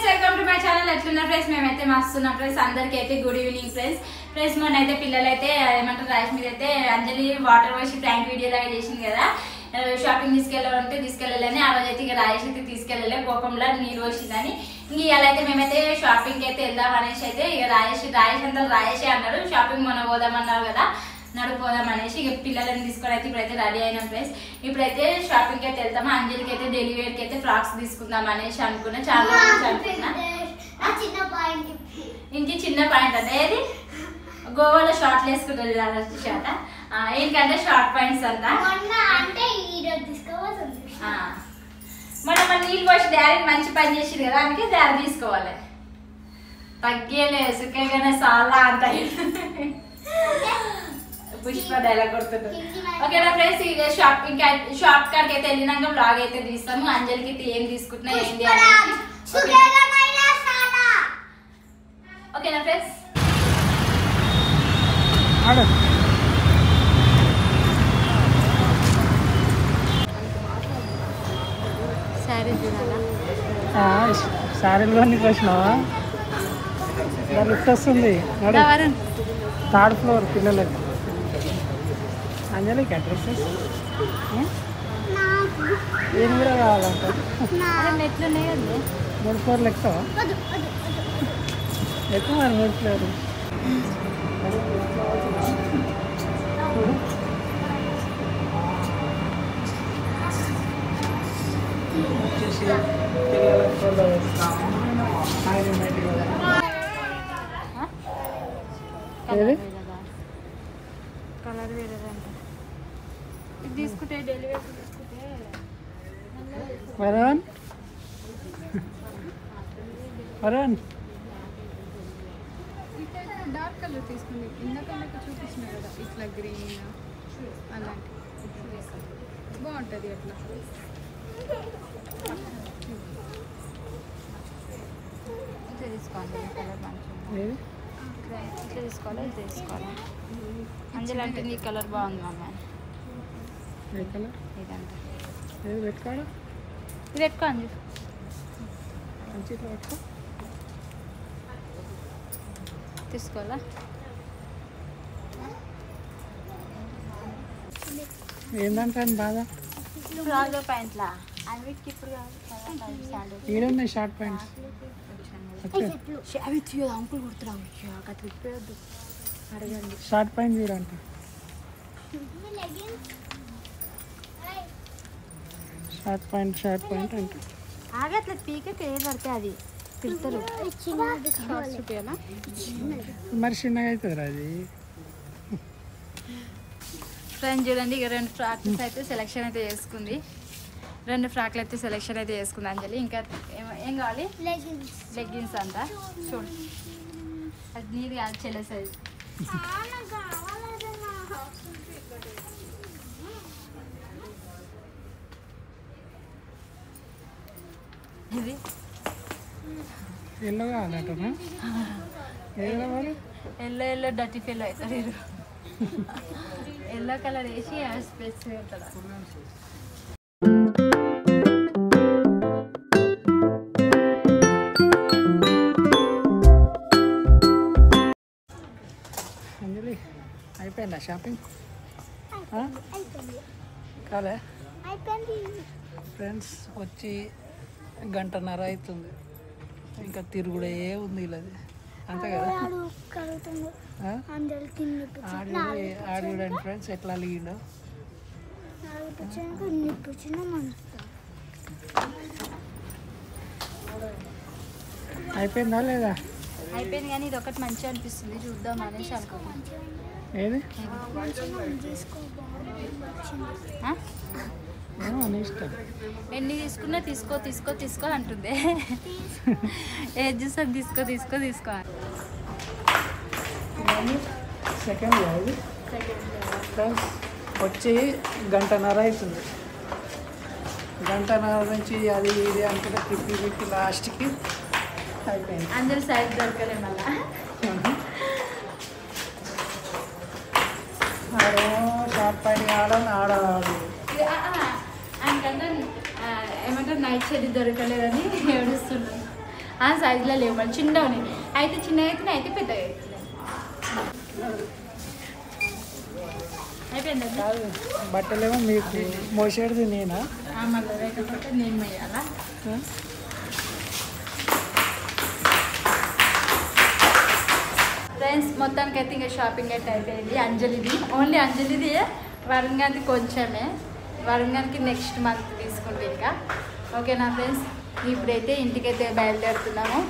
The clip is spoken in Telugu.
Friends, welcome to my channel. ఎట్లున్నారు ఫ్రెండ్స్? మేమైతే మస్తున్నాం ఫ్రెండ్స్. అందరికీ అయితే గుడ్ ఈవినింగ్ ఫ్రెండ్స్. మొన్న అయితే పిల్లలైతే ఏమంటారు రైస్ మీద అయితే అంజలి వాటర్ పోసి ప్రాంక్ వీడియో లాగా చేసింది కదా. షాపింగ్ తీసుకెళ్ళాలని ఆ రోజు అయితే ఇక రాయేష్ అయితే తీసుకెళ్ళలే, కోపంలో నీరు పోసిందని. ఇంక ఇవాళ అయితే మేమైతే షాపింగ్కి అయితే వెళ్దాం అనేసి అయితే ఇక రాయేష్ అంతా రాయేషే అన్నాడు. షాపింగ్ మొన్న పోదామన్నారు కదా, నడిపోదాం అనేసి ఇక పిల్లలని తీసుకొని అయితే ఇప్పుడైతే రెడీ అయినాం ఫ్రెండ్స్. ఇప్పుడైతే షాపింగ్కి అయితే వెళ్తాము. అంజలికి అయితే డెలివరీకి అయితే ఫ్రాక్స్ తీసుకుందాం అనేసి అనుకున్నా. చాలా రోజు అనుకున్నా. ఇంక చిన్న పాయింట్ అంటే ఏది గోవాలో షార్ట్లు వేసుకుంటుంది కదా షార్ట్, ఏంటంటే షార్ట్ పాయింట్స్ అంతా. మొన్న మన నీళ్ళు పోసి డాడీ మంచి పని చేసింది కదా, అందుకే డాడీ తీసుకోవాలి. తగ్గేలే సుఖంగానే చాలా అంత పుష్ప డైలాగ్ కొడుతుంటారు. ఓకేనా ఫ్రెండ్స్, ఇక షాప్ కాడికి అయితే వెళ్ళినాక బ్లాగ్ అయితే తీస్తాము. అంజలికి అయితే ఏం తీసుకుంటున్నా ఏంటి అనేసి. ఓకేనా ఫ్రెండ్స్? శారీ చూడాలా? శారీలు కొన్ని వచ్చినావా? లిఫ్ట్ వస్తుంది, థర్డ్ ఫ్లోర్ పిల్లలకి. అంజలికి అడ్రస్ ఏం కూడా కావాలంట. ఎట్లున్నాయండి? 3 ఫ్లోర్లు ఎక్కువ ఎక్కువ మరి 3 ఫ్లోర్లు. వచ్చేసి పిల్లలకు ఫోటో వేస్తాము. కలర్ వేరేదంట. ఇది తీసుకుంటే డెలివరీ తీసుకుంటే వరుణ్ డార్క్ కలర్ తీసుకుంది. ఇందాక చూపించిన కదా, ఇట్లా గ్రీన్ అలాంటి బాగుంటుంది. అట్లా తీసుకోవాలి. కలర్ మంచిగా ఇట్లా తీసుకోవాలి, ఇది తీసుకోవాలి. అంజలి అంటే నీ కలర్ బాగుంది మమ్మ. ఇదంతా ఇది పెట్టుకో అంజలి. తీసుకోవాలా? ఏంటంటే బాగా ఫ్రాక్ ప్యాంట్లా అన్నిటికి ఇప్పుడు ఏడున్నాయి షార్ట్ ప్యాంట్స్. అంకుల్ కుడుతున్నాం తిప్పేయద్దు, అడగండి. షార్ట్ ప్యాంట్ చూడంట. షార్ట్ ప్యాంట్ అంటే ఆగే అట్లా పీకకి ఏది పడితే అది పిలుతారు. మరి చిన్నగా అవుతుంది అది. ఫ్రెండ్స్ చూడండి, ఇక 2 ఫ్రాక్స్ అయితే సెలెక్షన్ అయితే చేసుకుంది. 2 ఫ్రాక్లు అయితే సెలెక్షన్ అయితే చేసుకుంది అంజలి. ఇంకా ఏం కావాలి? లెగ్గిన్స్ అంట. చూడు అది నీది కాదు, చెల్లె సైజ్. ఇది ఎల్లో కావాలంటనా? ఎల్లో డర్టీ ఫీల్ అవుతారు. ఇది ఎల్లో కలర్ వేసి స్పెట్స్ పెడతాడు. అంజలి అయిపోయిందా షాపింగ్? కాలే ఫ్రెండ్స్, వచ్చి 1.5 గంట అవుతుంది. ఇంకా తిరుగుడే ఉంది ఇలాది, అంతే కదా? ఆడిడండి ఫ్రెండ్స్ ఎట్లా లీడో. అయిపోయిందా లేదా? అయిపోయింది, కానీ ఇది ఒకటి మంచిగా అనిపిస్తుంది, చూద్దాం అనేసి అనుకున్నాను. ఏది ఇష్టం? ఎన్ని తీసుకున్నా తీసుకో అంటుంది. ఏది చూసా తీసుకో. సెకండ్ ఫ్రెండ్స్, వచ్చి 1.5 గంట అవుతుంది. 1.5 గంట నుంచి అది ఇది అనుకుంటే తిప్పి లాస్ట్కి అయిపోయింది. అందరు సైజ్ దొరకలే మళ్ళా. షార్ట్ ప్యాంట్ కావాలని ఆడవాడు. ఏమంటారు నైట్ షెడ్ దొరకలేదని ఏడుస్తున్నాను. ఆ సైజులో లేవు మళ్ళీ చిన్నగా ఉన్నాయి. అయితే చిన్నగా అవుతున్నాయి, అయితే పెద్దగా అవుతున్నాయి. అయిపోయింది కాదు బట్టలేమో మీకు మోసేది నేనా? మళ్ళీ లేకపోతే నేను వేయాలా? ఫ్రెండ్స్ మొత్తానికి అయితే ఇంకా షాపింగ్ అయితే అయిపోయింది. అంజలిది ఓన్లీ అంజలిది, వరుణ్ గారికి కొంచెమే, వరుణ్ గారికి నెక్స్ట్ మంత్ తీసుకుంటే ఇంకా. ఓకేనా ఫ్రెండ్స్, ఇప్పుడైతే ఇంటికైతే బయలుదేరుతున్నాము.